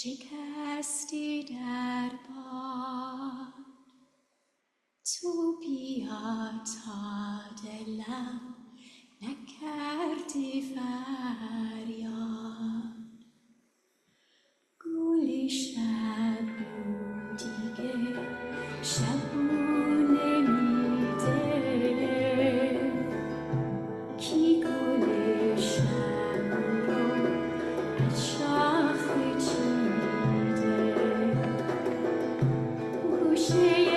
شکستی در باد تو بیا تا دلم نکردی فریاد گلی شب رو دیگه شبونه میده کی گل شب رو از شاخه چیده گوشه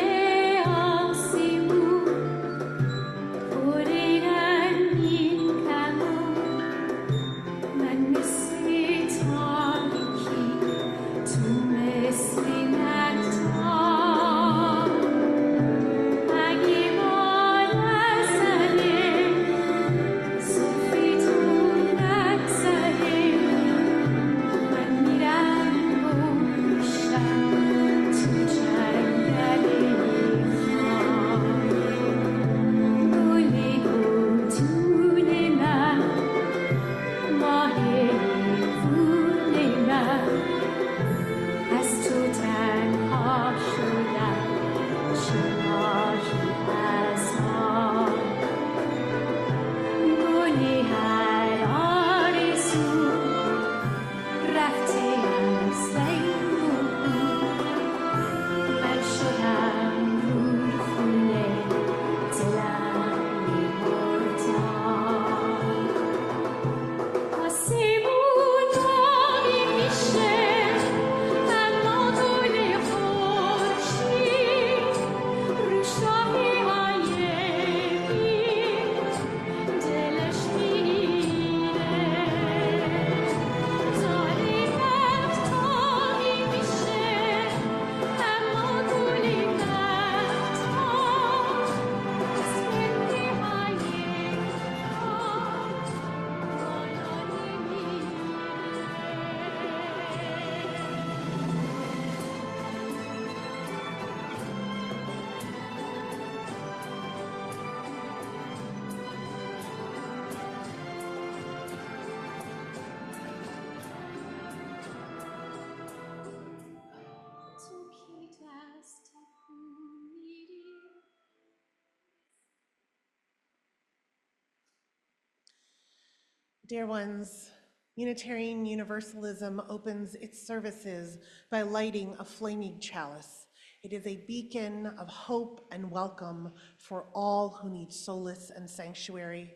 Dear ones, Unitarian Universalism opens its services by lighting a flaming chalice. It is a beacon of hope and welcome for all who need solace and sanctuary.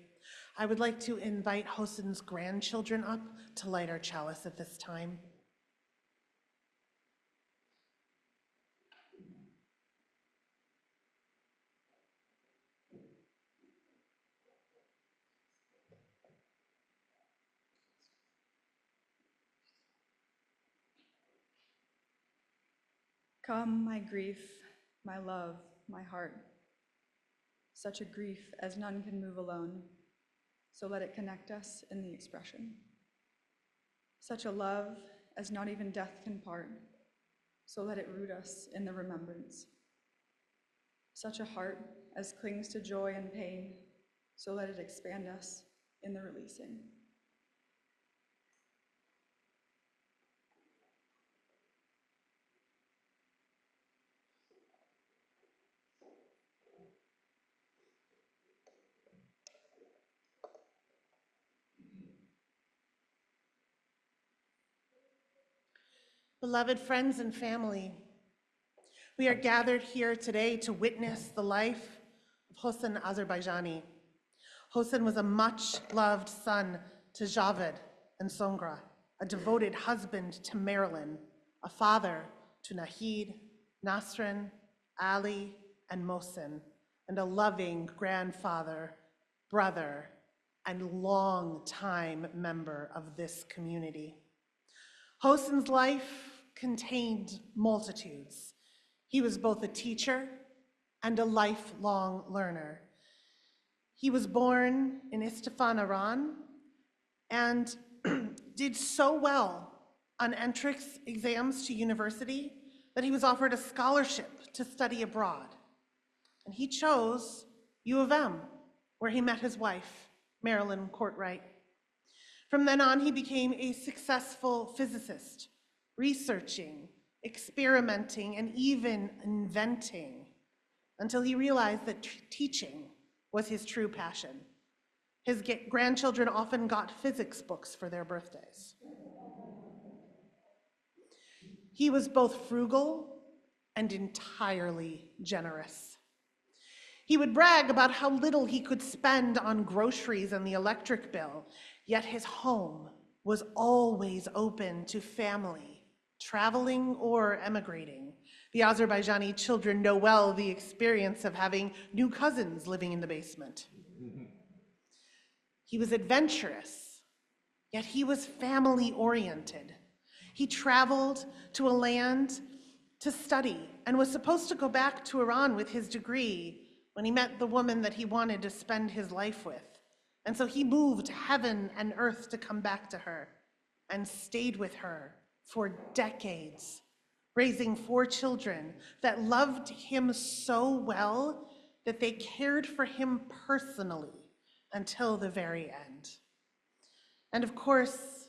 I would like to invite Hossein's grandchildren up to light our chalice at this time. Come, my grief, my love, my heart. Such a grief as none can move alone, so let it connect us in the expression. Such a love as not even death can part, so let it root us in the remembrance. Such a heart as clings to joy and pain, so let it expand us in the releasing. Beloved friends and family, we are gathered here today to witness the life of Hossein Azarbayejani. Hossein was a much-loved son to Javed and Songra, a devoted husband to Marilyn, a father to Nahid, Nasrin, Ali, and Mohsen, and a loving grandfather, brother, and long-time member of this community. Hossein's life contained multitudes. He was both a teacher and a lifelong learner. He was born in Isfahan, Iran, and did so well on entrance exams to university that he was offered a scholarship to study abroad. And he chose U of M, where he met his wife, Marilyn Courtwright. From then on, he became a successful physicist, researching, experimenting, and even inventing, until he realized that teaching was his true passion. His grandchildren often got physics books for their birthdays. He was both frugal and entirely generous. He would brag about how little he could spend on groceries and the electric bill, yet his home was always open to family, traveling or emigrating. The Azerbaijani children know well the experience of having new cousins living in the basement. He was adventurous, yet he was family-oriented. He traveled to a land to study and was supposed to go back to Iran with his degree when he met the woman that he wanted to spend his life with. And so he moved heaven and earth to come back to her and stayed with her for decades, raising 4 children that loved him so well that they cared for him personally until the very end. And of course,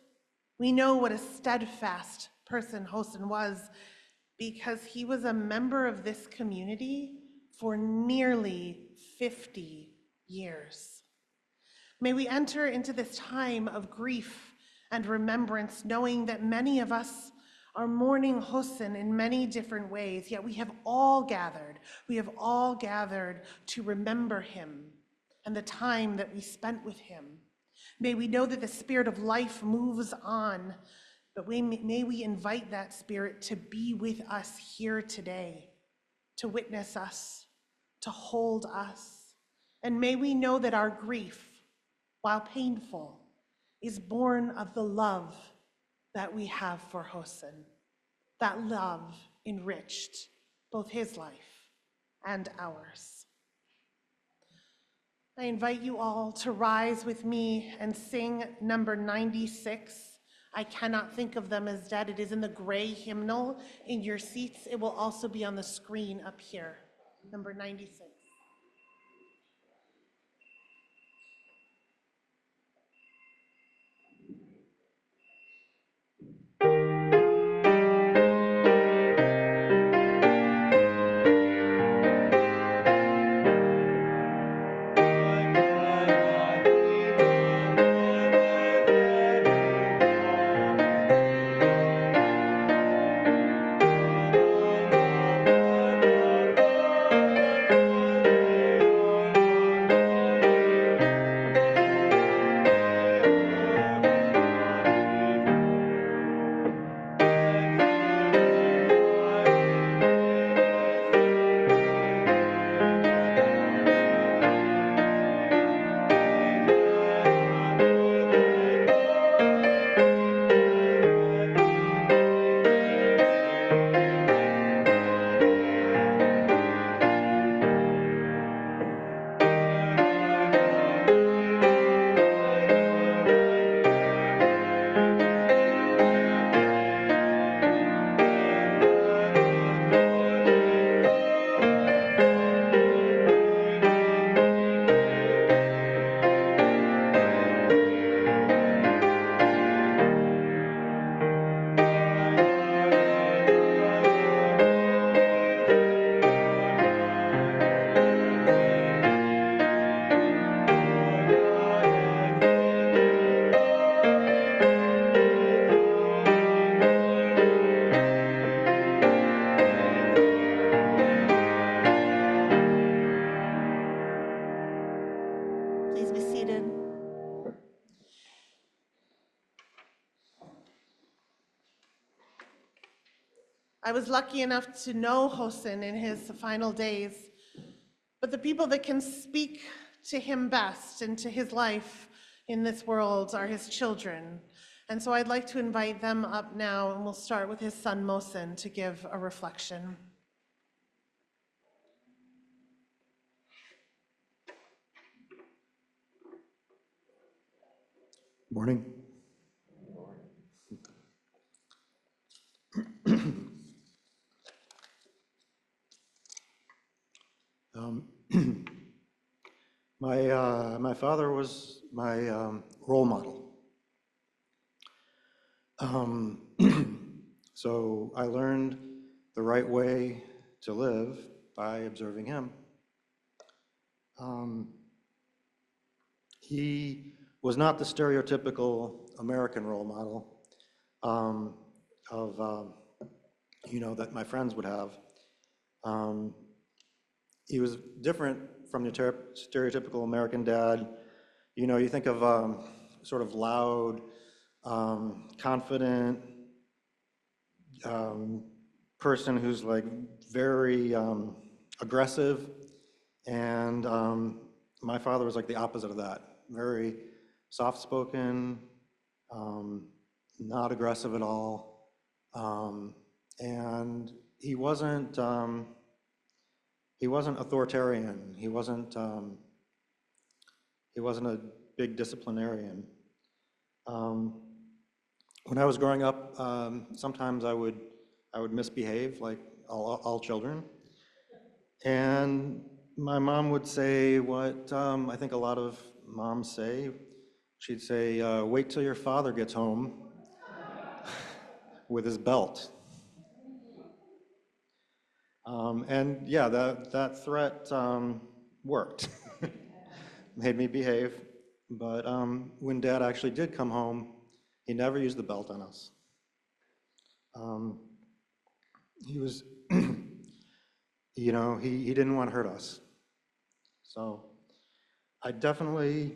we know what a steadfast person Hossein was, because he was a member of this community for nearly 50 years. May we enter into this time of grief and remembrance, knowing that many of us are mourning Hossein in many different ways, yet we have all gathered to remember him and the time that we spent with him. May we know that the spirit of life moves on, but may we invite that spirit to be with us here today, to witness us, to hold us. And may we know that our grief, while painful, is born of the love that we have for Hossein. That love enriched both his life and ours. I invite you all to rise with me and sing number 96. I cannot think of them as dead. It is in the gray hymnal in your seats. It will also be on the screen up here, number 96. Please be seated. I was lucky enough to know Hossein in his final days, but the people that can speak to him best and to his life in this world are his children. And so I'd like to invite them up now, and we'll start with his son Mohsen to give a reflection. Morning. My father was my role model. So I learned the right way to live by observing him. Um, he was not the stereotypical American role model um, of, that my friends would have. Um, he was different from your stereotypical American dad. You think of sort of loud, confident person who's like very aggressive, and my father was like the opposite of that. Very soft-spoken, not aggressive at all, and he wasn't authoritarian. He wasn't a big disciplinarian. Um, when I was growing up, sometimes I would misbehave like all children, and my mom would say what I think a lot of moms say. She'd say, "Wait till your father gets home with his belt." And yeah, that threat worked. Made me behave. But when Dad actually did come home, he never used the belt on us. Um, he was, he didn't want to hurt us. So I definitely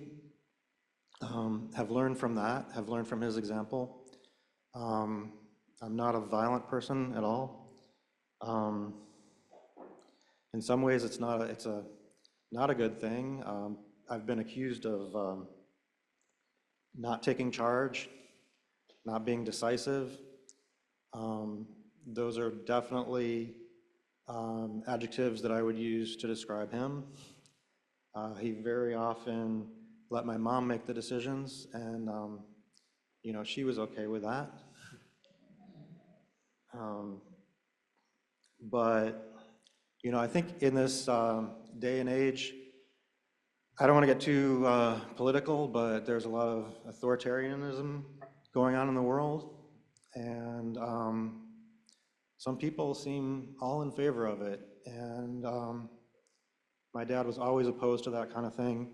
have learned from that, have learned from his example. I'm not a violent person at all. Um, in some ways, it's not a good thing. I've been accused of not taking charge, not being decisive. Those are definitely adjectives that I would use to describe him. He very often let my mom make the decisions, and she was okay with that. Um, but I think in this day and age, I don't want to get too political, but there's a lot of authoritarianism going on in the world, and some people seem all in favor of it. And my dad was always opposed to that kind of thing.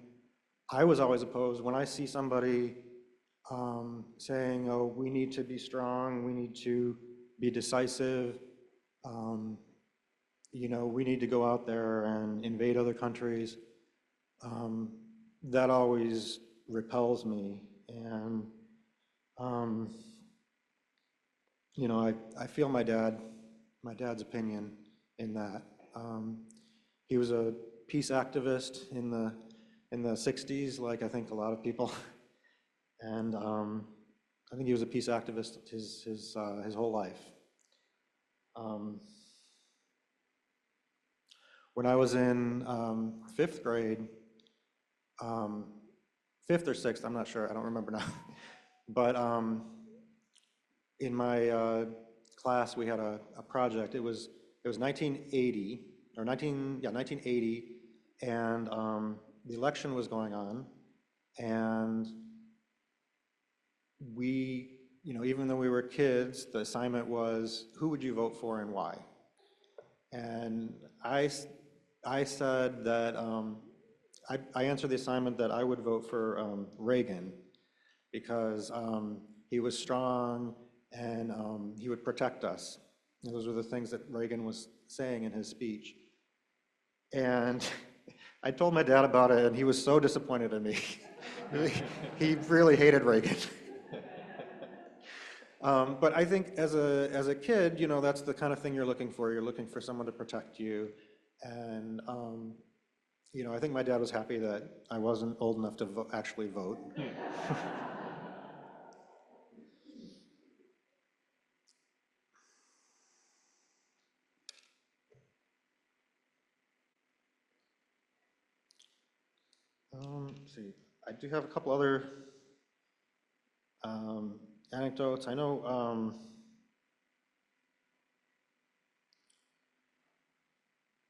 I was always opposed. When I see somebody saying, "Oh, we need to be strong, we need to be decisive, um, we need to go out there and invade other countries," um, that always repels me. And um, I feel my dad's opinion in that. He was a peace activist in the 60s, like I think a lot of people, and I think he was a peace activist his whole life. When I was in fifth grade, fifth or sixth, I'm not sure, I don't remember now, but in my class we had a project. It was 1980 or 1980, and the election was going on, and we, even though we were kids, the assignment was, who would you vote for and why? And I said that I answered the assignment that I would vote for Reagan, because he was strong and he would protect us. And those were the things that Reagan was saying in his speech. And I told my dad about it, and he was so disappointed in me. He really hated Reagan. But I think as a kid, that's the kind of thing you're looking for. You're looking for someone to protect you. And I think my dad was happy that I wasn't old enough to actually vote. Let's see, I do have a couple other anecdotes. I know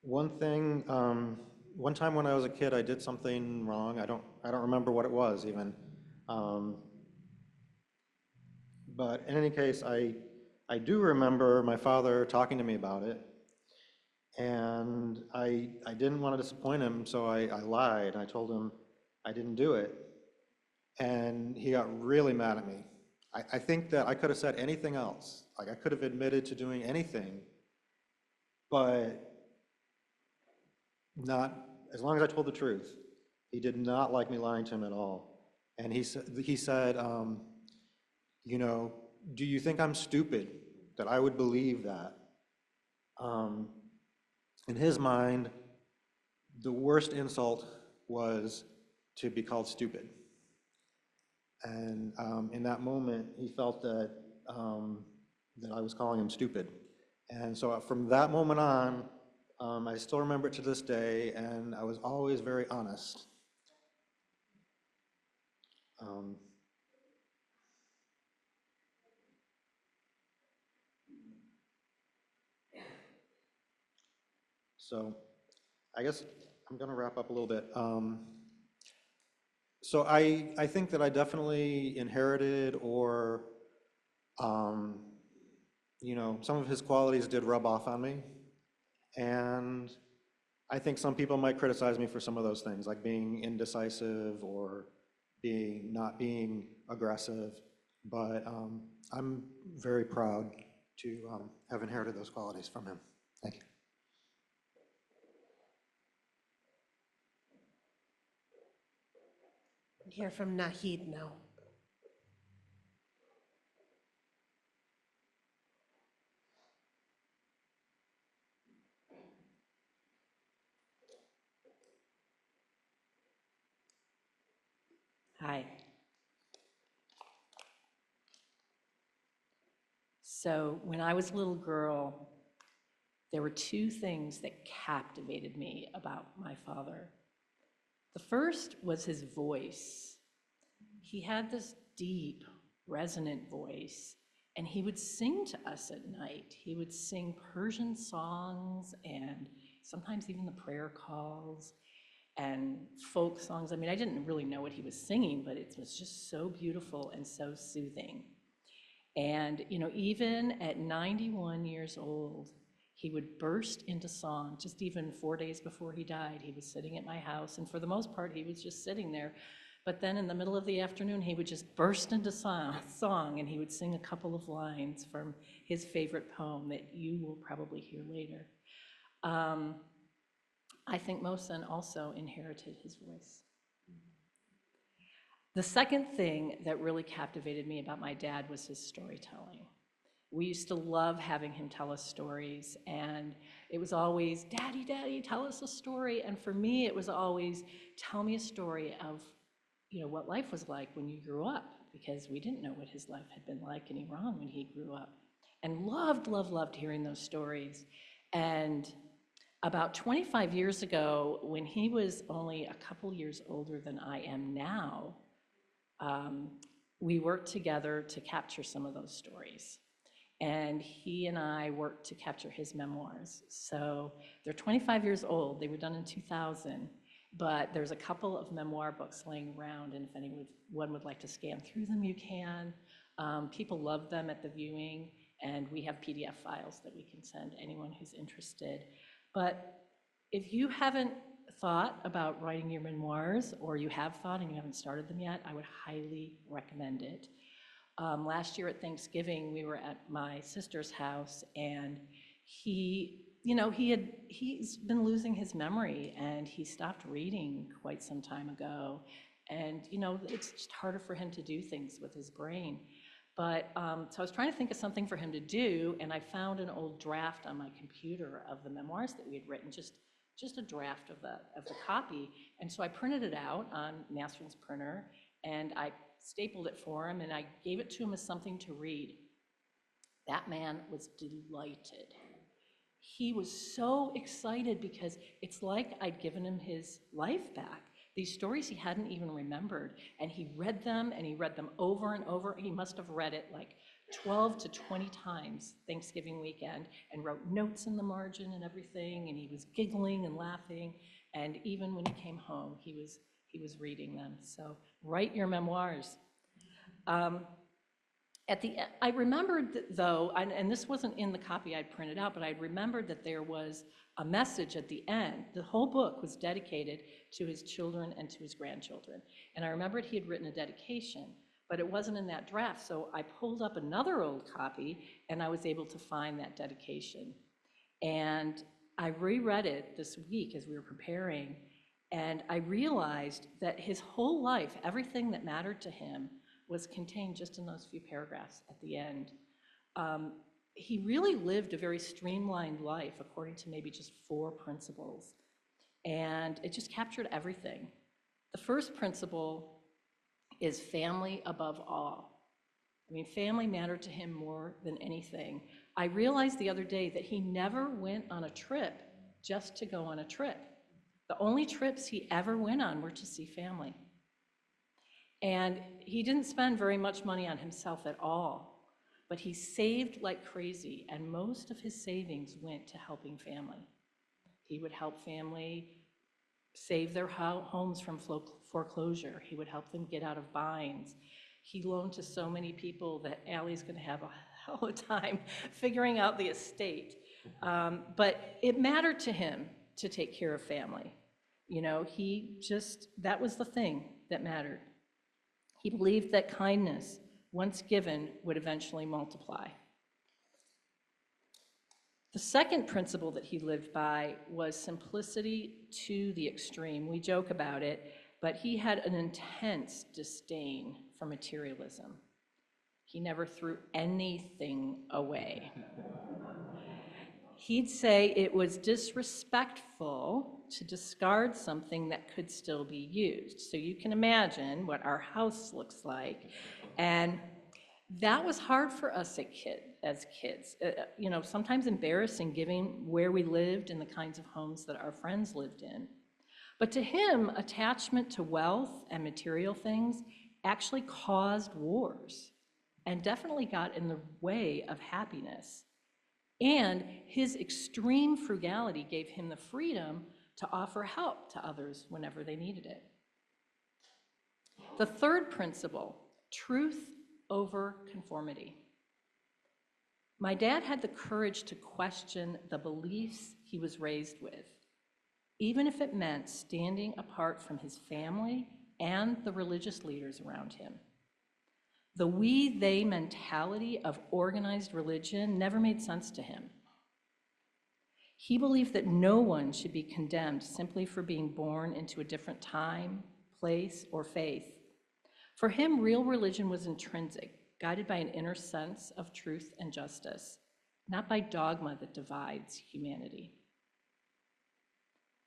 one time when I was a kid, I did something wrong. I don't remember what it was even. But in any case, I I do remember my father talking to me about it, and I didn't want to disappoint him, so I lied. I told him I didn't do it, and he got really mad at me. I think that I could have said anything else. Like, I could have admitted to doing anything, but not, as long as I told the truth. He did not like me lying to him at all. And he said, you know, do you think I'm stupid that I would believe that? Um, in his mind, the worst insult was to be called stupid. And in that moment, he felt that I was calling him stupid. And so from that moment on, I still remember it to this day, and I was always very honest. Um, so I guess I'm going to wrap up a little bit. So I think that I definitely inherited or, um, you know, some of his qualities did rub off on me. And I think some people might criticize me for some of those things, like being indecisive or not being aggressive. But I'm very proud to have inherited those qualities from him. Thank you. Hear from Nahid now. Hi. So when I was a little girl, there were two things that captivated me about my father. The first was his voice. He had this deep, resonant voice, and he would sing to us at night. He would sing Persian songs and sometimes even the prayer calls and folk songs. I mean, I didn't really know what he was singing, but it was just so beautiful and so soothing. And, you know, even at 91 years old, he would burst into song. Just even 4 days before he died, he was sitting at my house, and for the most part, he was just sitting there. But then in the middle of the afternoon, he would just burst into song, and he would sing a couple of lines from his favorite poem that you will probably hear later. I think Mohsen also inherited his voice. The second thing that really captivated me about my dad was his storytelling. We used to love having him tell us stories, and it was always, Daddy, Daddy, tell us a story. And for me, it was always, tell me a story of, you know, what life was like when you grew up, because we didn't know what his life had been like in Iran when he grew up. And loved, loved, loved hearing those stories. And about 25 years ago, when he was only a couple years older than I am now, we worked together to capture some of those stories. And he and I worked to capture his memoirs. So they're 25 years old. They were done in 2000, but there's a couple of memoir books laying around, and if anyone would like to scan through them, you can. People love them at the viewing, and we have PDF files that we can send anyone who's interested. But if you haven't thought about writing your memoirs, or you have thought and you haven't started them yet, I would highly recommend it. Last year at Thanksgiving, we were at my sister's house, and he, you know, he's been losing his memory, and he stopped reading quite some time ago. And, you know, it's just harder for him to do things with his brain. But, so I was trying to think of something for him to do, and I found an old draft on my computer of the memoirs that we had written, just a draft of the copy. And so I printed it out on Nasrin's printer, and I stapled it for him, and I gave it to him as something to read. That man was delighted. He was so excited because it's like I'd given him his life back. These stories he hadn't even remembered, and he read them, and he read them over and over. He must have read it like 12 to 20 times Thanksgiving weekend, and wrote notes in the margin and everything, and he was giggling and laughing, and even when he came home, he was reading them. So write your memoirs. I remembered though, and this wasn't in the copy I'd printed out, but I remembered that there was a message at the end. The whole book was dedicated to his children and to his grandchildren. And I remembered he had written a dedication, but it wasn't in that draft. So I pulled up another old copy and I was able to find that dedication. And I reread it this week as we were preparing, and I realized that his whole life, everything that mattered to him, was contained just in those few paragraphs at the end. He really lived a very streamlined life according to maybe just 4 principles, and it just captured everything. The first principle is family above all. I mean, family mattered to him more than anything. I realized the other day that he never went on a trip just to go on a trip. The only trips he ever went on were to see family. And he didn't spend very much money on himself at all, but he saved like crazy, and most of his savings went to helping family. He would help family save their homes from foreclosure. He would help them get out of binds. He loaned to so many people that Allie's gonna have a hell of a time figuring out the estate. But it mattered to him to take care of family. You know, that was the thing that mattered. He believed that kindness, once given, would eventually multiply. The second principle that he lived by was simplicity to the extreme. We joke about it, but he had an intense disdain for materialism. He never threw anything away. He'd say it was disrespectful to discard something that could still be used. So you can imagine what our house looks like. And that was hard for us as kids. You know, sometimes embarrassing given where we lived and the kinds of homes that our friends lived in. But to him, attachment to wealth and material things actually caused wars and definitely got in the way of happiness. And his extreme frugality gave him the freedom to offer help to others whenever they needed it. The third principle, truth over conformity. My dad had the courage to question the beliefs he was raised with, even if it meant standing apart from his family and the religious leaders around him. The we-they mentality of organized religion never made sense to him. He believed that no one should be condemned simply for being born into a different time, place, or faith. For him, real religion was intrinsic, guided by an inner sense of truth and justice, not by dogma that divides humanity.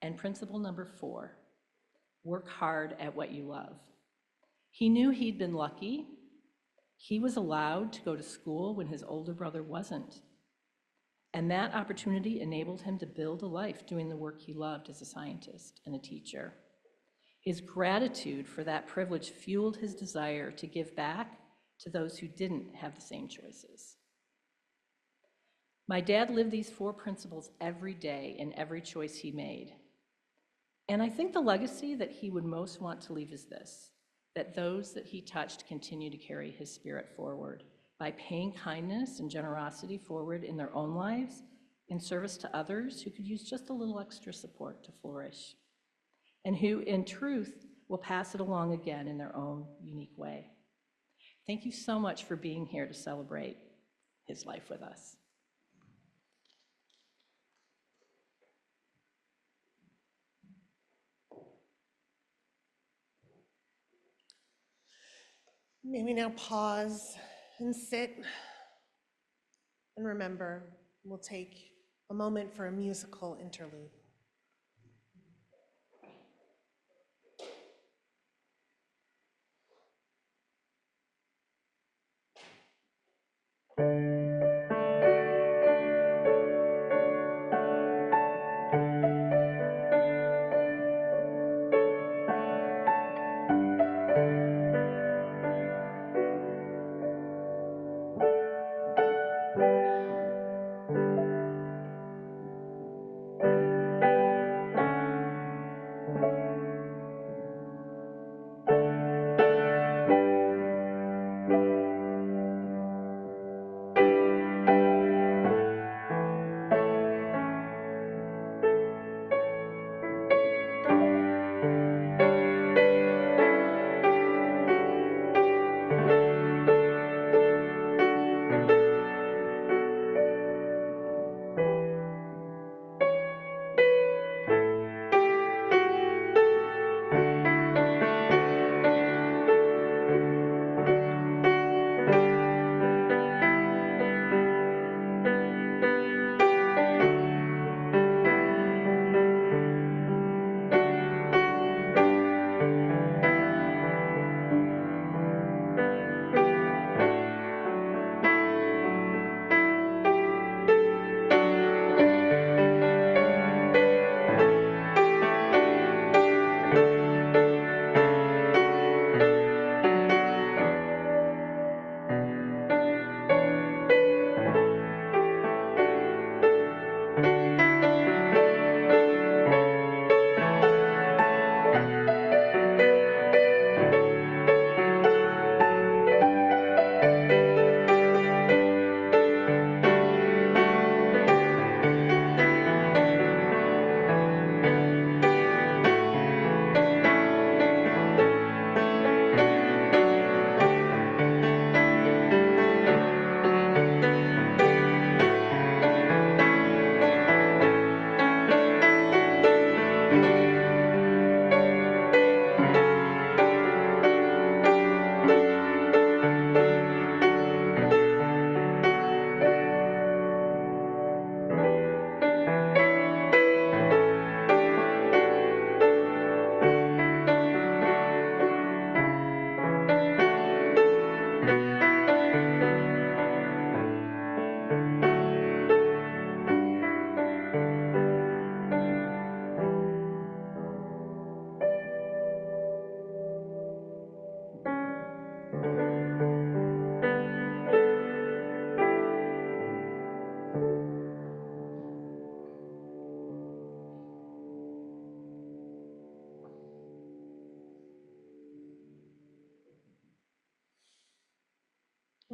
And principle number 4, work hard at what you love. He knew he'd been lucky. He was allowed to go to school when his older brother wasn't. And that opportunity enabled him to build a life doing the work he loved as a scientist and a teacher. His gratitude for that privilege fueled his desire to give back to those who didn't have the same choices. My dad lived these 4 principles every day in every choice he made. And I think the legacy that he would most want to leave is this: that those that he touched continue to carry his spirit forward by paying kindness and generosity forward in their own lives in service to others who could use just a little extra support to flourish, and who, in truth, will pass it along again in their own unique way. Thank you so much for being here to celebrate his life with us. May we now pause and sit and remember. We'll take a moment for a musical interlude.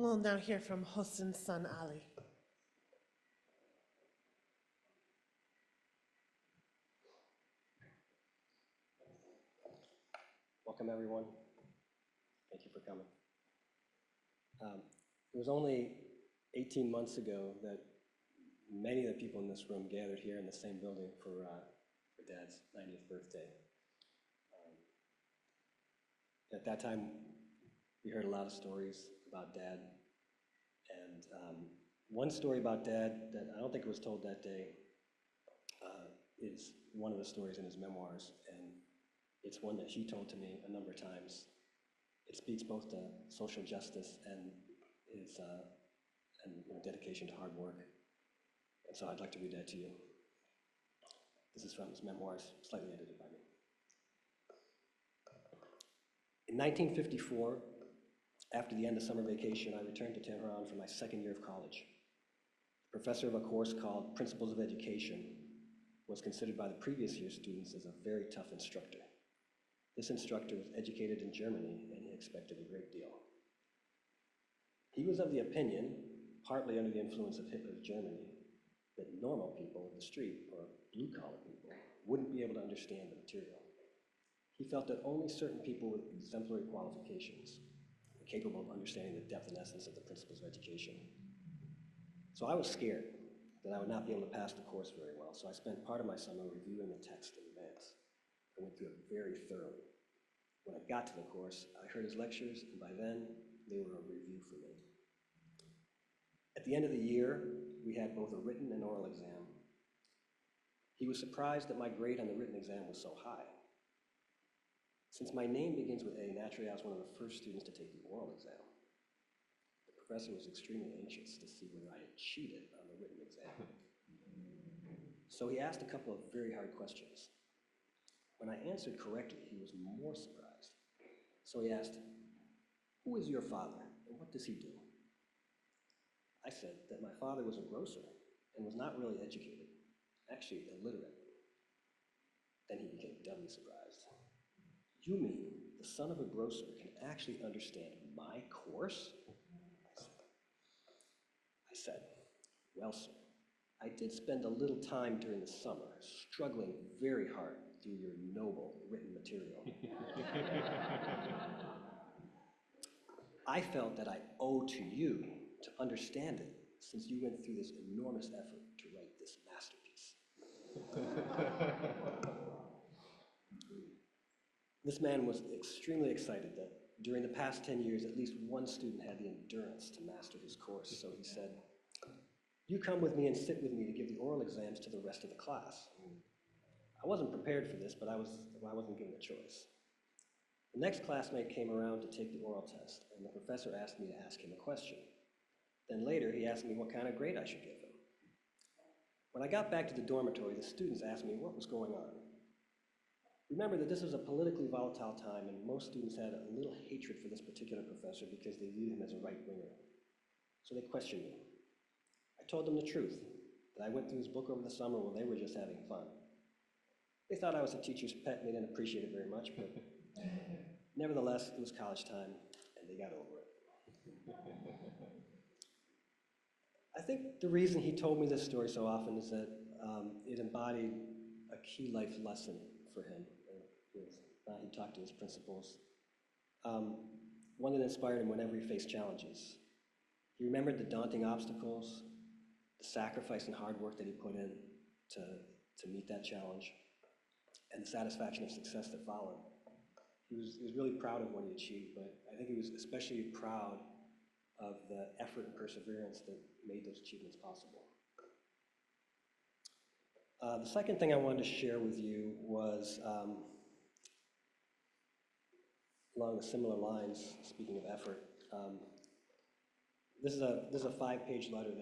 We'll now hear from Hossein's son, Ali. Welcome, everyone. Thank you for coming. It was only 18 months ago that many of the people in this room gathered here in the same building for Dad's 90th birthday. At that time, we heard a lot of stories about Dad. And one story about Dad that I don't think was told that day is one of the stories in his memoirs. And it's one that he told to me a number of times. It speaks both to social justice and his dedication to hard work. And so I'd like to read that to you. This is from his memoirs, slightly edited by me. In 1954, after the end of summer vacation, I returned to Tehran for my second year of college. The professor of a course called Principles of Education was considered by the previous year's students as a very tough instructor. This instructor was educated in Germany, and he expected a great deal. He was of the opinion, partly under the influence of Hitler's Germany, that normal people in the street, or blue-collar people, wouldn't be able to understand the material. He felt that only certain people with exemplary qualifications were capable of understanding the depth and essence of the principles of education. So I was scared that I would not be able to pass the course very well, so I spent part of my summer reviewing the text in advance. I went through it very thoroughly. When I got to the course, I heard his lectures, and by then, they were a review for me. At the end of the year, we had both a written and oral exam. He was surprised that my grade on the written exam was so high. Since my name begins with A, naturally I was one of the first students to take the oral exam. The professor was extremely anxious to see whether I had cheated on the written exam. So he asked a couple of very hard questions. When I answered correctly, he was more surprised. So he asked, "Who is your father, and what does he do?" I said that my father was a grocer and was not really educated, actually illiterate. Then he became doubly surprised. "You mean the son of a grocer can actually understand my course?" I said, "Well, sir, I did spend a little time during the summer struggling very hard through your noble written material. I felt that I owe to you to understand it, since you went through this enormous effort to write this masterpiece." This man was extremely excited that during the past 10 years, at least one student had the endurance to master his course. So he said, "You come with me and sit with me to give the oral exams to the rest of the class." I wasn't prepared for this, but I wasn't given a choice. The next classmate came around to take the oral test, and the professor asked me to ask him a question. Then later, he asked me what kind of grade I should give him. When I got back to the dormitory, the students asked me what was going on. Remember that this was a politically volatile time, and most students had a little hatred for this particular professor because they viewed him as a right-winger. So they questioned me. I told them the truth, that I went through his book over the summer while they were just having fun. They thought I was a teacher's pet, and they didn't appreciate it very much, but nevertheless, it was college time, and they got over it. I think the reason he told me this story so often is that it embodied a key life lesson for him. He talked to his principals. One that inspired him whenever he faced challenges. He remembered the daunting obstacles, the sacrifice and hard work that he put in to meet that challenge, and the satisfaction of success that followed. He was really proud of what he achieved, but I think he was especially proud of the effort and perseverance that made those achievements possible. The second thing I wanted to share with you was, along the similar lines, speaking of effort, this is a 5-page letter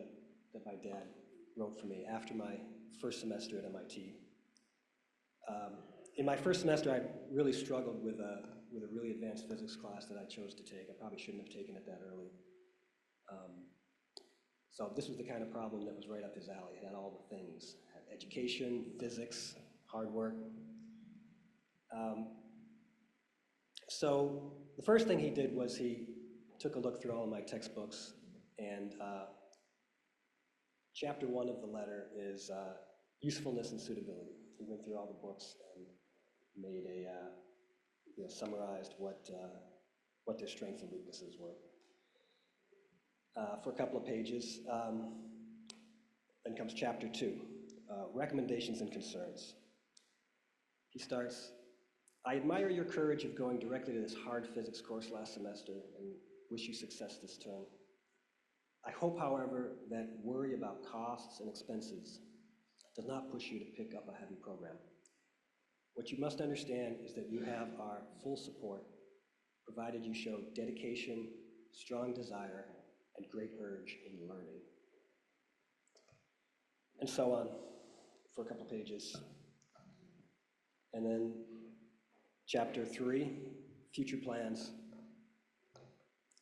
that my dad wrote for me after my first semester at MIT. In my first semester, I really struggled with a really advanced physics class that I chose to take. I probably shouldn't have taken it that early. So this was the kind of problem that was right up his alley. It had all the things: it had education, physics, hard work. So the first thing he did was he took a look through all of my textbooks, and chapter 1 of the letter is usefulness and suitability. He went through all the books and made summarized what their strengths and weaknesses were. For a couple of pages, then comes chapter 2, recommendations and concerns. He starts, I admire your courage of going directly to this hard physics course last semester and wish you success this term. I hope, however, that worry about costs and expenses does not push you to pick up a heavy program. What you must understand is that you have our full support, provided you show dedication, strong desire, and great urge in learning. And so on for a couple pages. And then chapter 3, future plans.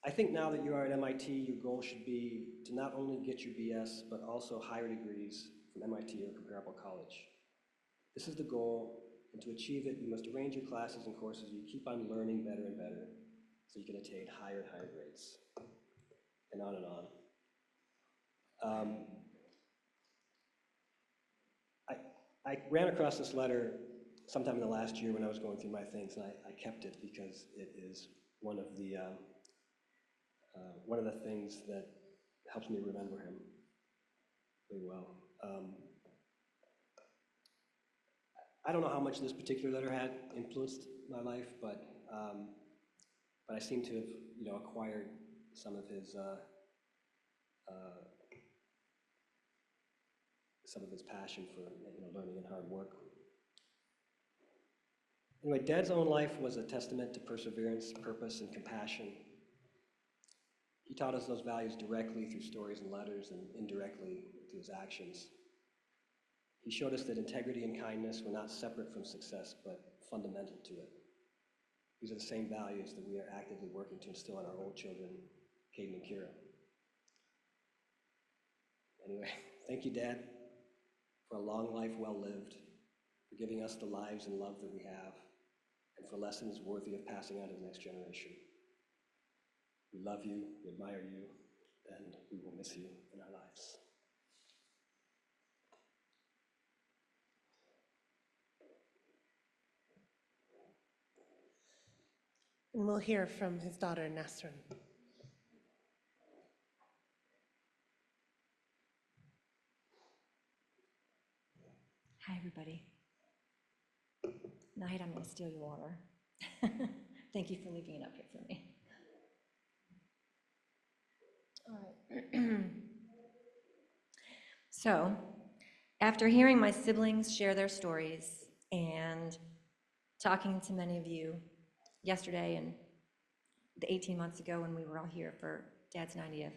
I think now that you are at MIT, your goal should be to not only get your BS, but also higher degrees from MIT or comparable college. This is the goal, and to achieve it, you must arrange your classes and courses. You keep on learning better and better, so you can attain higher and higher grades, and on and on. I ran across this letter sometime in the last year when I was going through my things, and I kept it because it is one of the things that helps me remember him really well. I don't know how much this particular letter had influenced my life, but I seem to have, acquired some of his passion for learning and hard work. Anyway, Dad's own life was a testament to perseverance, purpose, and compassion. He taught us those values directly through stories and letters, and indirectly through his actions. He showed us that integrity and kindness were not separate from success, but fundamental to it. These are the same values that we are actively working to instill in our old children, Caden and Kira. Anyway, thank you, Dad, for a long life well lived, for giving us the lives and love that we have, and for lessons worthy of passing on to the next generation. We love you, we admire you, and we will miss you in our lives. And we'll hear from his daughter, Nasrin. Hi, everybody. Night, I'm going to steal your water. Thank you for leaving it up here for me. All right. So, after hearing my siblings share their stories and talking to many of you yesterday and the 18 months ago when we were all here for Dad's 90th,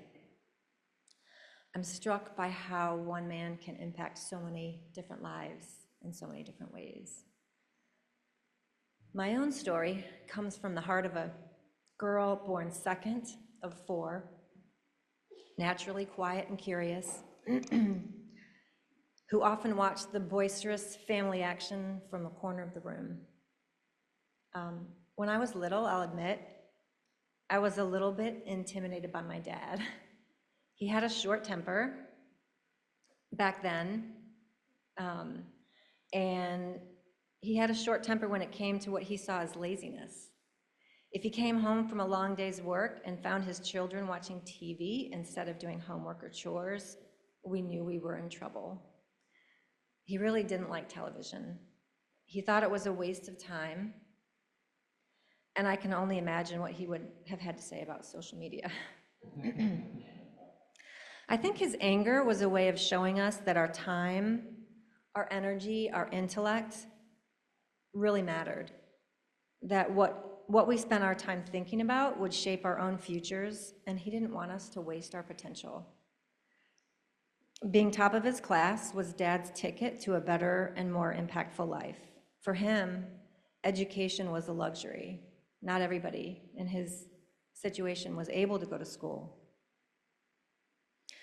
I'm struck by how one man can impact so many different lives in so many different ways. My own story comes from the heart of a girl born second of 4, naturally quiet and curious, who often watched the boisterous family action from a corner of the room. When I was little, I'll admit, I was a little bit intimidated by my dad. He had a short temper back then, and he had a short temper when it came to what he saw as laziness. If he came home from a long day's work and found his children watching TV instead of doing homework or chores, we knew we were in trouble. He really didn't like television. He thought it was a waste of time, and I can only imagine what he would have had to say about social media. I think his anger was a way of showing us that our time, our energy, our intellect really mattered. That what we spent our time thinking about would shape our own futures, and he didn't want us to waste our potential. Being top of his class was Dad's ticket to a better and more impactful life. For him, education was a luxury. Not everybody in his situation was able to go to school.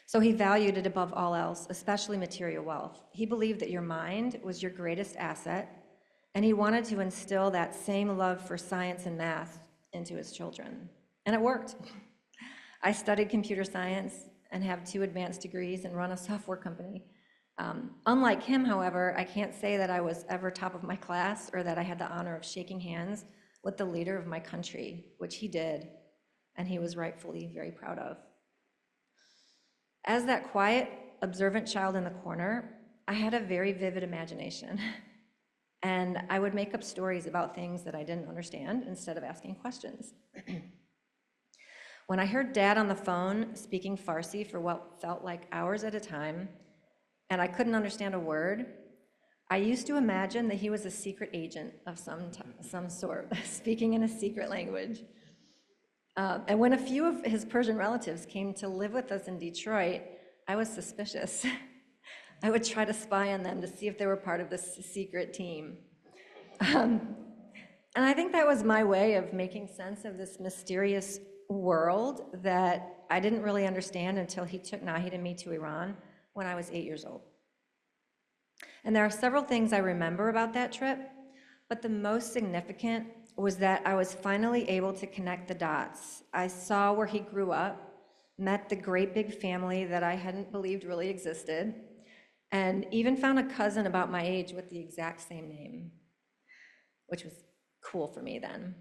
So he valued it above all else, especially material wealth. He believed that your mind was your greatest asset, and he wanted to instill that same love for science and math into his children. And it worked. I studied computer science and have 2 advanced degrees and run a software company. Unlike him, however, I can't say that I was ever top of my class or that I had the honor of shaking hands with the leader of my country, which he did, and he was rightfully very proud of. As that quiet, observant child in the corner, I had a very vivid imagination, and I would make up stories about things that I didn't understand instead of asking questions. When I heard Dad on the phone speaking Farsi for what felt like hours at a time, and I couldn't understand a word, I used to imagine that he was a secret agent of some sort, speaking in a secret language. And when a few of his Persian relatives came to live with us in Detroit, I was suspicious. I would try to spy on them to see if they were part of this secret team. And I think that was my way of making sense of this mysterious world that I didn't really understand until he took Nahid and me to Iran when I was 8 years old. And there are several things I remember about that trip, but the most significant was that I was finally able to connect the dots. I saw where he grew up, met the great big family that I hadn't believed really existed, and even found a cousin about my age with the exact same name, which was cool for me then.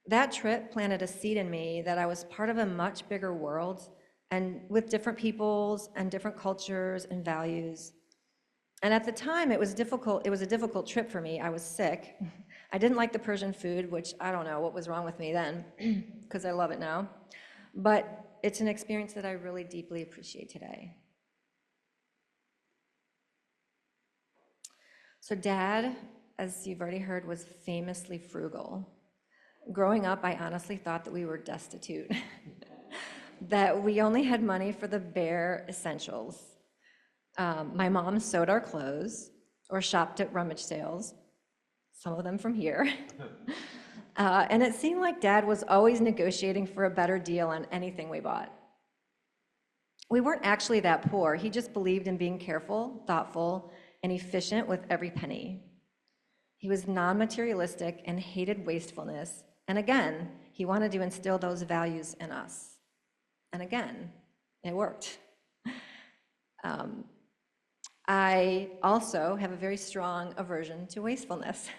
That trip planted a seed in me that I was part of a much bigger world, and with different peoples and different cultures and values. And at the time, it was a difficult trip for me. I was sick. I didn't like the Persian food, which I don't know what was wrong with me then, because I love it now. But it's an experience that I really deeply appreciate today. So Dad, as you've already heard, was famously frugal. Growing up, I honestly thought that we were destitute, that we only had money for the bare essentials. My mom sewed our clothes or shopped at rummage sales, some of them from here. And it seemed like Dad was always negotiating for a better deal on anything we bought. We weren't actually that poor. He just believed in being careful, thoughtful, and efficient with every penny. He was non-materialistic and hated wastefulness. And again, he wanted to instill those values in us. And again, it worked. I also have a very strong aversion to wastefulness.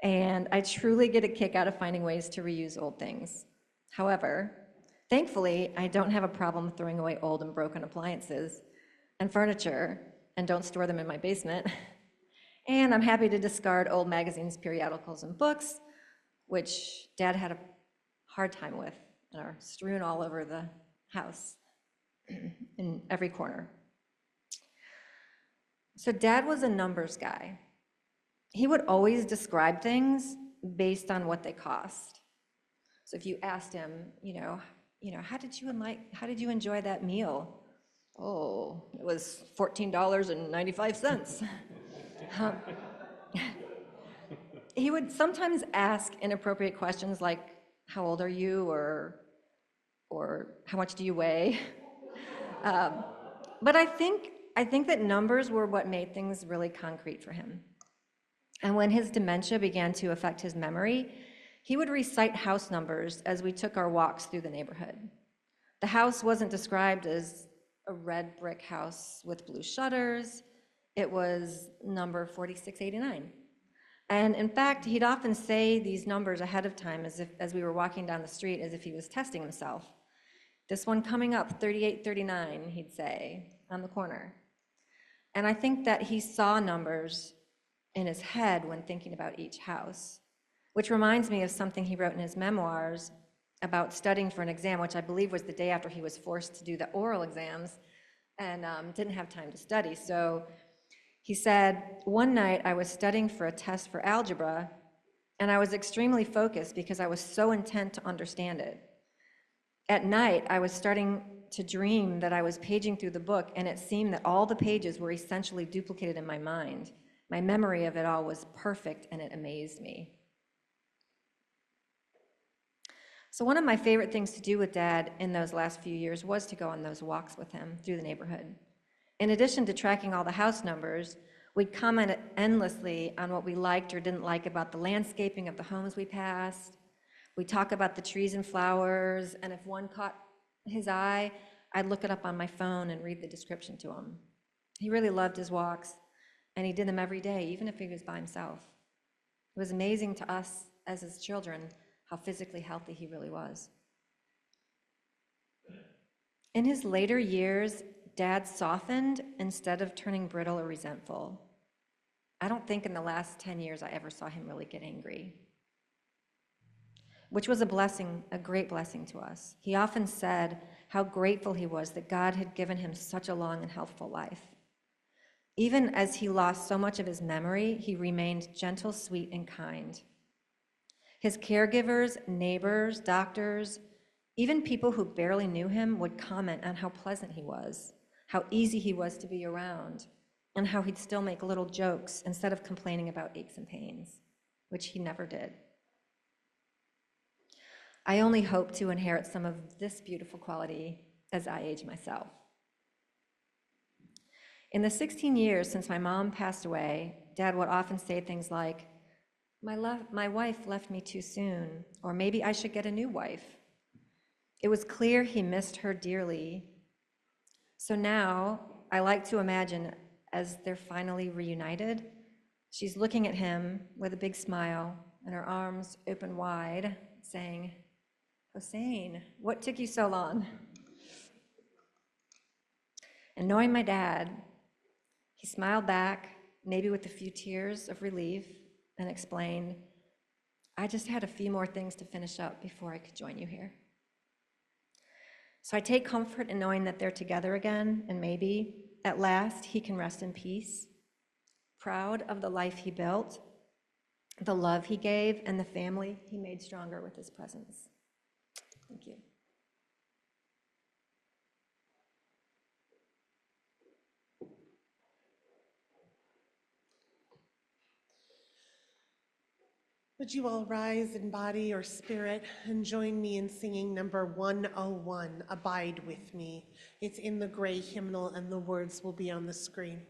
And I truly get a kick out of finding ways to reuse old things. However, thankfully, I don't have a problem throwing away old and broken appliances and furniture and don't store them in my basement. And I'm happy to discard old magazines, periodicals, and books, which Dad had a hard time with and are strewn all over the house in every corner. So Dad was a numbers guy. He would always describe things based on what they cost. So if you asked him, how did you enjoy that meal? Oh, it was $14.95. He would sometimes ask inappropriate questions like, how old are you, or how much do you weigh? But I think that numbers were what made things really concrete for him. And when his dementia began to affect his memory, he would recite house numbers as we took our walks through the neighborhood. The house wasn't described as a red brick house with blue shutters. It was number 4689. And in fact, he'd often say these numbers ahead of time as we were walking down the street, as if he was testing himself. This one coming up, 3839, he'd say, on the corner. And I think that he saw numbers in his head when thinking about each house, which reminds me of something he wrote in his memoirs about studying for an exam, which I believe was the day after he was forced to do the oral exams and didn't have time to study. So he said, one night I was studying for a test for algebra, and I was extremely focused because I was so intent to understand it. At night, I was starting to dream that I was paging through the book, and it seemed that all the pages were essentially duplicated in my mind. My memory of it all was perfect, and it amazed me. So one of my favorite things to do with Dad in those last few years was to go on those walks with him through the neighborhood. In addition to tracking all the house numbers, we'd comment endlessly on what we liked or didn't like about the landscaping of the homes we passed, We talk about the trees and flowers, and if one caught his eye, I'd look it up on my phone and read the description to him. He really loved his walks, and he did them every day, even if he was by himself. It was amazing to us as his children how physically healthy he really was. In his later years, Dad softened instead of turning brittle or resentful. I don't think in the last 10 years I ever saw him really get angry, which was a blessing, a great blessing to us. He often said how grateful he was that God had given him such a long and healthful life. Even as he lost so much of his memory, he remained gentle, sweet, and kind. His caregivers, neighbors, doctors, even people who barely knew him would comment on how pleasant he was, how easy he was to be around, and how he'd still make little jokes instead of complaining about aches and pains, which he never did. I only hope to inherit some of this beautiful quality as I age myself. In the 16 years since my mom passed away, Dad would often say things like, my wife left me too soon, or maybe I should get a new wife. It was clear he missed her dearly. So now I like to imagine as they're finally reunited, she's looking at him with a big smile and her arms open wide, saying, Hossein, what took you so long? And knowing my dad, he smiled back, maybe with a few tears of relief, and explained, I just had a few more things to finish up before I could join you here. So I take comfort in knowing that they're together again, and maybe, at last, he can rest in peace, proud of the life he built, the love he gave, and the family he made stronger with his presence. Thank you. Would you all rise in body or spirit and join me in singing number 101, Abide With Me. It's in the gray hymnal and the words will be on the screen.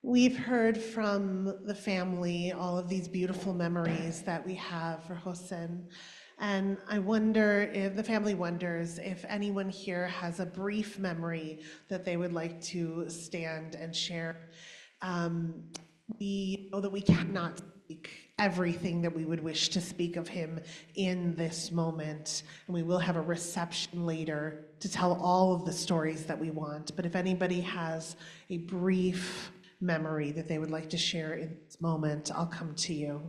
We've heard from the family all of these beautiful memories that we have for Hossein. And I wonder if the family wonders if anyone here has a brief memory that they would like to stand and share. We know that we cannot see everything that we would wish to speak of him in this moment. And we will have a reception later to tell all of the stories that we want. But if anybody has a brief memory that they would like to share in this moment, I'll come to you.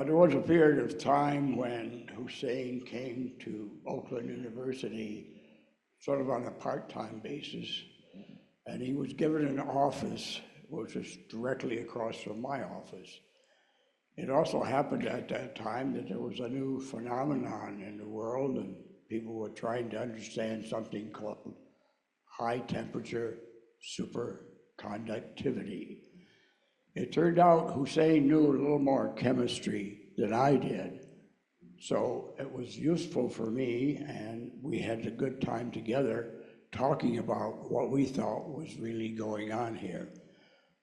There was a period of time when Hossein came to Oakland University sort of on a part-time basis, and he was given an office which was directly across from my office. It also happened at that time that there was a new phenomenon in the world, and people were trying to understand something called high-temperature superconductivity. It turned out Hossein knew a little more chemistry than I did, so it was useful for me, and we had a good time together talking about what we thought was really going on here.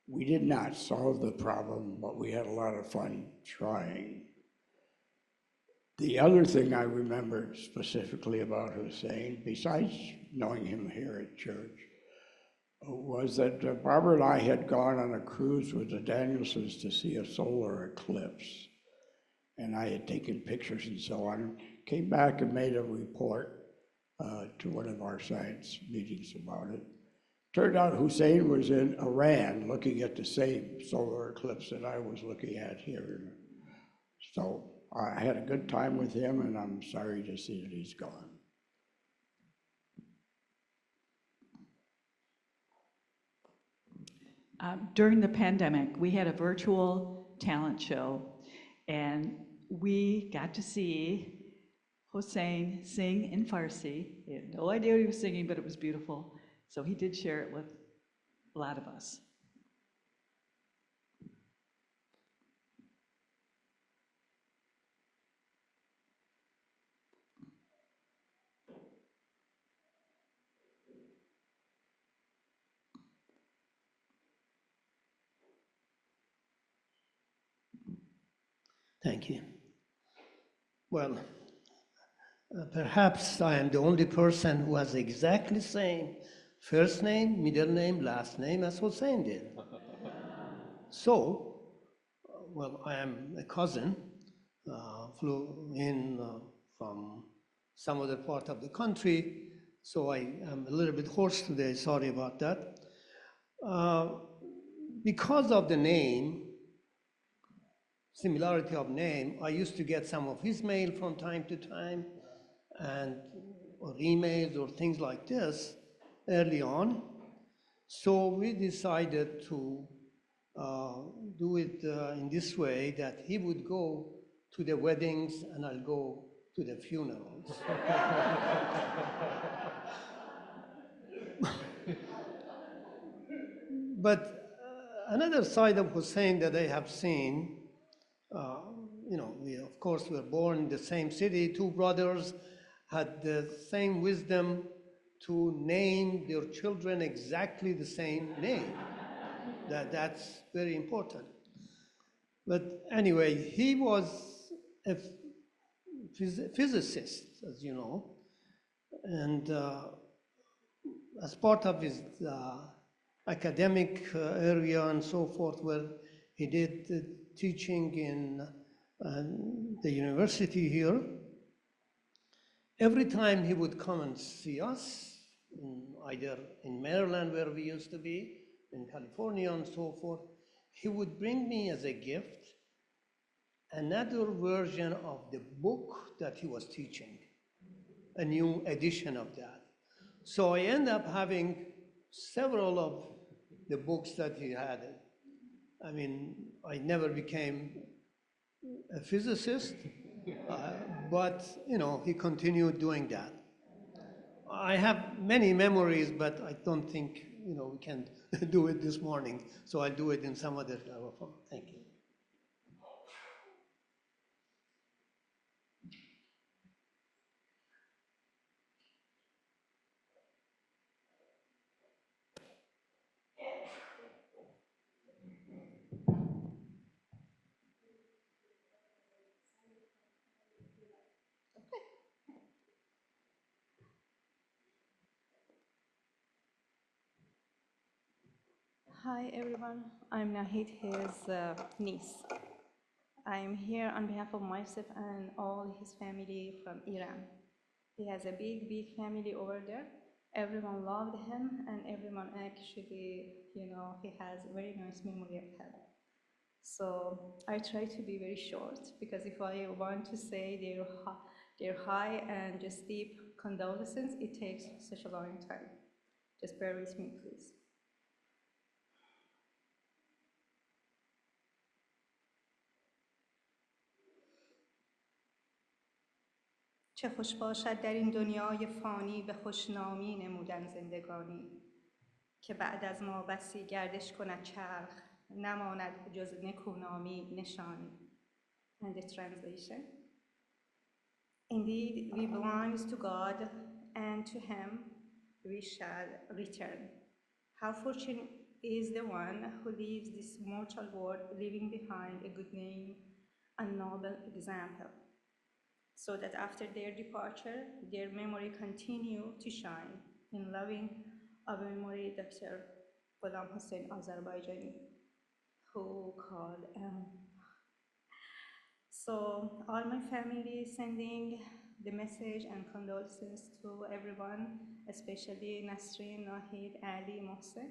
We did not solve the problem, but we had a lot of fun trying. The other thing I remember specifically about Hossein, besides knowing him here at church, was that Barbara and I had gone on a cruise with the Danielsons to see a solar eclipse. And I had taken pictures and so on, came back and made a report to one of our science meetings about it. Turned out Hossein was in Iran looking at the same solar eclipse that I was looking at here. So I had a good time with him, and I'm sorry to see that he's gone. During the pandemic, we had a virtual talent show, and we got to see Hossein sing in Farsi. He had no idea what he was singing, but it was beautiful. So he did share it with a lot of us. Thank you. Well, perhaps I am the only person who has exactly the same first name, middle name, last name as Hossein did. So, well, I am a cousin, flew in from some other part of the country, so I am a little bit hoarse today, sorry about that. Because of the name, similarity of name, I used to get some of his mail from time to time, and or emails or things like this early on. So we decided to do it in this way, that he would go to the weddings and I'll go to the funerals. But another side of Hossein that I have seen, you know, we of course were born in the same city, two brothers, had the same wisdom to name their children exactly the same name. That's very important. But anyway, he was a physicist, as you know, and as part of his academic area and so forth, where he did teaching in the university here, every time he would come and see us, either in Maryland, where we used to be, in California and so forth, he would bring me as a gift another version of the book that he was teaching, a new edition of that. So I end up having several of the books that he had. I mean, I never became a physicist, but you know, he continued doing that. I have many memories, but I don't think we can do it this morning. So I'll do it in some other form. Thank you. Hi everyone, I'm Nahid, his niece. I'm here on behalf of myself and all his family from Iran. He has a big family over there. Everyone loved him and everyone actually, he has a very nice memory of him. So I try to be very short because if I want to say their high and just deep condolences, it takes such a long time. Just bear with me, please. چه خوش باشد در این دنیای فانی به خوشنامی نمودن زندگانی که بعد از ما بسی گردش کند چرخ نماند جز نکونامی نشانی. And the translation. Indeed, we belong to God, and to Him we shall return. How fortunate is the one who leaves this mortal world leaving behind a good name and noble example, so that after their departure, their memory continue to shine in loving of memory Dr. Hossein Azarbayejani, who called So all my family sending the message and condolences to everyone, especially Nasrin, Nahid, Ali, Mohsen,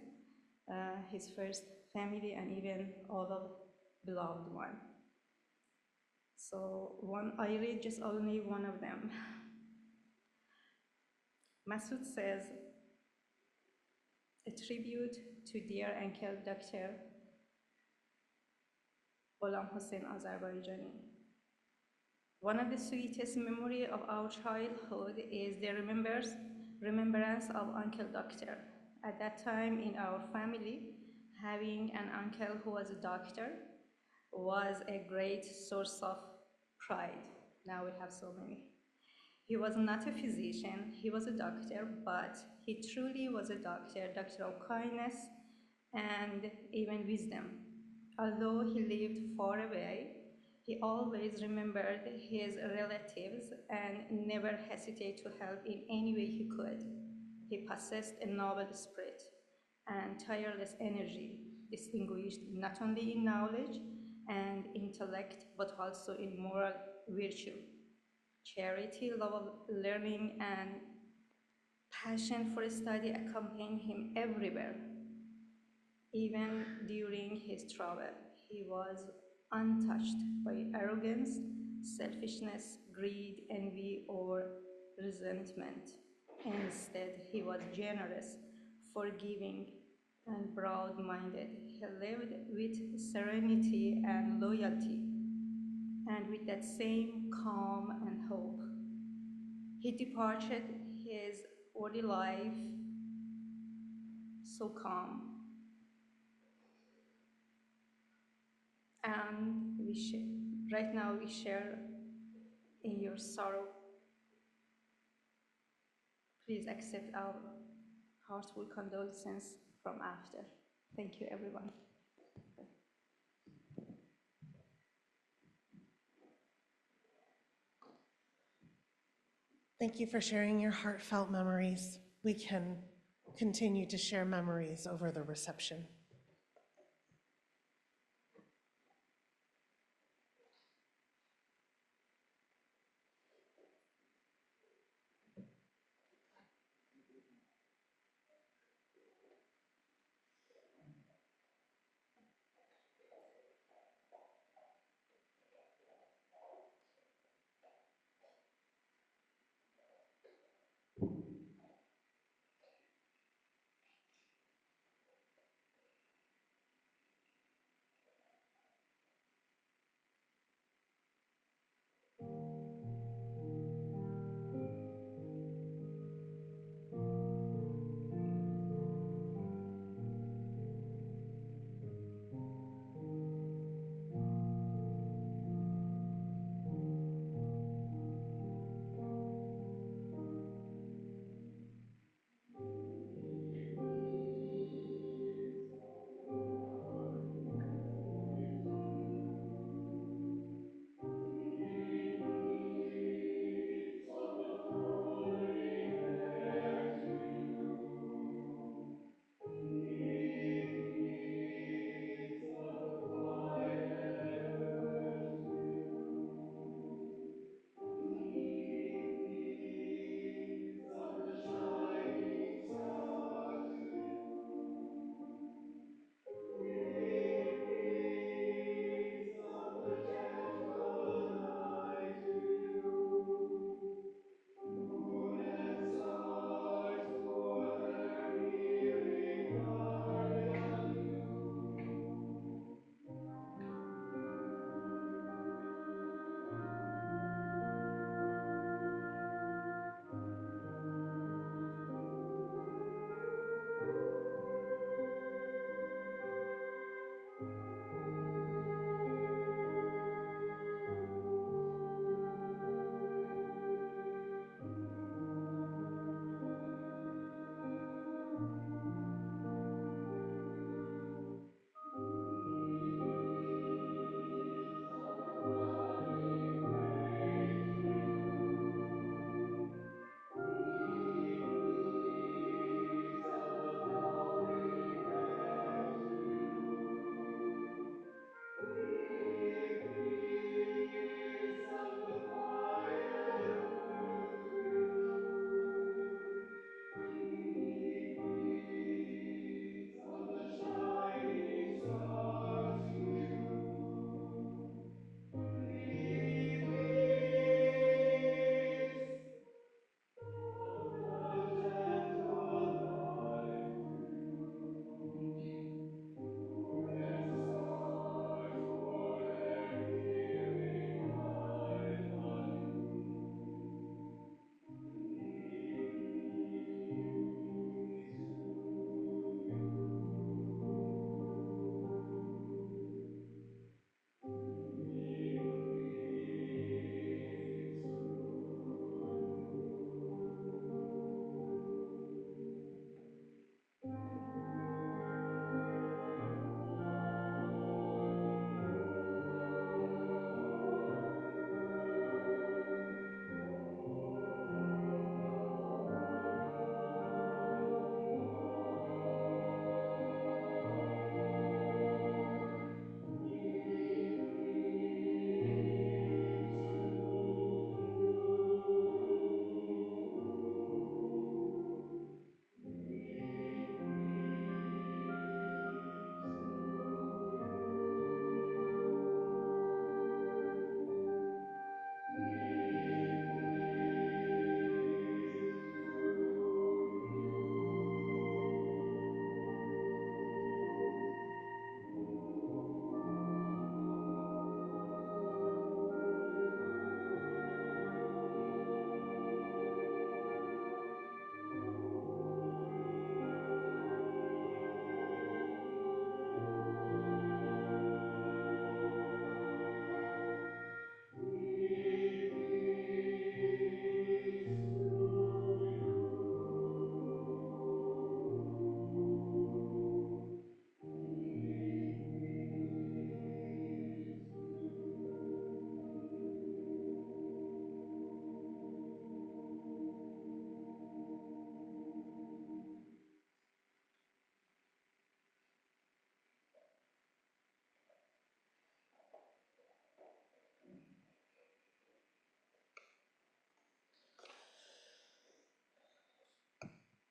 his first family, and even all of beloved one. So I read just only one of them. Masood says, a tribute to dear uncle Dr. Hossein Azarbayejani. One of the sweetest memory of our childhood is the remembrance of Uncle Doctor. At that time in our family, having an uncle who was a doctor was a great source of pride. Now we have so many. He was not a physician, he was a doctor, but he truly was a doctor of kindness and even wisdom. Although he lived far away, he always remembered his relatives and never hesitated to help in any way he could. He possessed a noble spirit and tireless energy, distinguished not only in knowledge and intellect, but also in moral virtue. Charity, love of learning, and passion for study accompanied him everywhere. Even during his travel, he was untouched by arrogance, selfishness, greed, envy, or resentment. Instead, he was generous, forgiving, and broad-minded. He lived with serenity and loyalty, and with that same calm and hope. He departed his earthly life so calm. And right now we share in your sorrow. Please accept our heartfelt condolences from after. Thank you, everyone. Thank you for sharing your heartfelt memories. We can continue to share memories over the reception.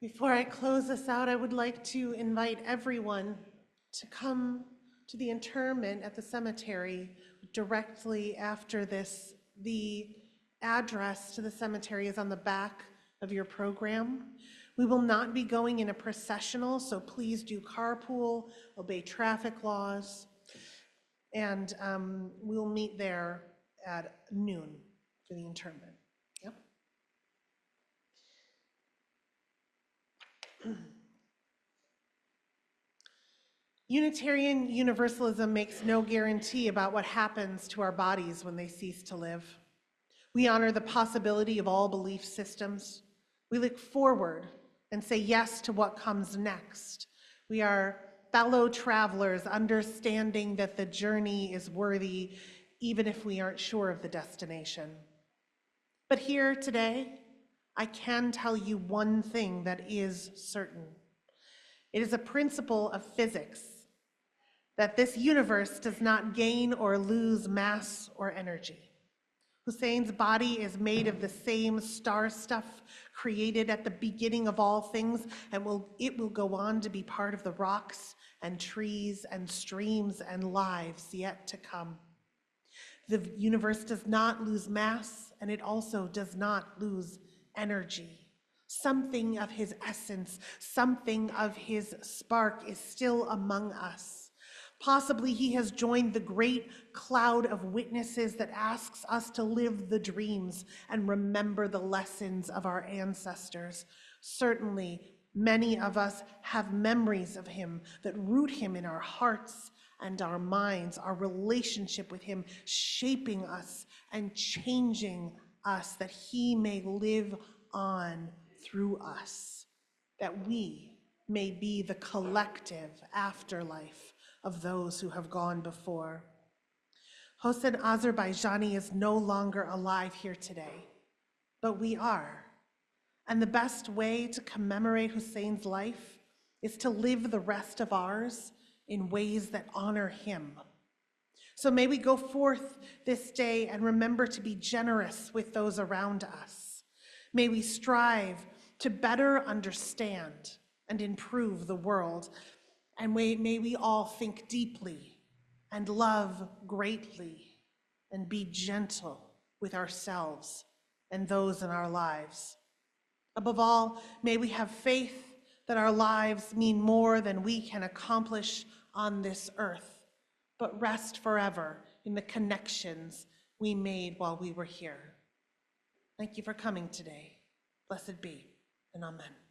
Before I close this out, I would like to invite everyone to come to the interment at the cemetery directly after this. The address to the cemetery is on the back of your program. We will not be going in a processional, so please do carpool, obey traffic laws, and we'll meet there at noon for the interment. Yep. Unitarian Universalism makes no guarantee about what happens to our bodies when they cease to live. We honor the possibility of all belief systems. We look forward and say yes to what comes next. We are fellow travelers, understanding that the journey is worthy, even if we aren't sure of the destination. But here today, I can tell you one thing that is certain. It is a principle of physics that this universe does not gain or lose mass or energy. Hossein's body is made of the same star stuff created at the beginning of all things, and it will go on to be part of the rocks and trees and streams and lives yet to come. The universe does not lose mass, and it also does not lose energy. Something of his essence, something of his spark is still among us. Possibly he has joined the great cloud of witnesses that asks us to live the dreams and remember the lessons of our ancestors. Certainly, many of us have memories of him that root him in our hearts and our minds, our relationship with him shaping us and changing us, that he may live on through us, that we may be the collective afterlife of those who have gone before. Hossein Azarbayejani is no longer alive here today, but we are. And the best way to commemorate Hossein's life is to live the rest of ours in ways that honor him. So may we go forth this day and remember to be generous with those around us. May we strive to better understand and improve the world. And may we all think deeply and love greatly and be gentle with ourselves and those in our lives. Above all, may we have faith that our lives mean more than we can accomplish on this earth, but rest forever in the connections we made while we were here. Thank you for coming today. Blessed be, and amen.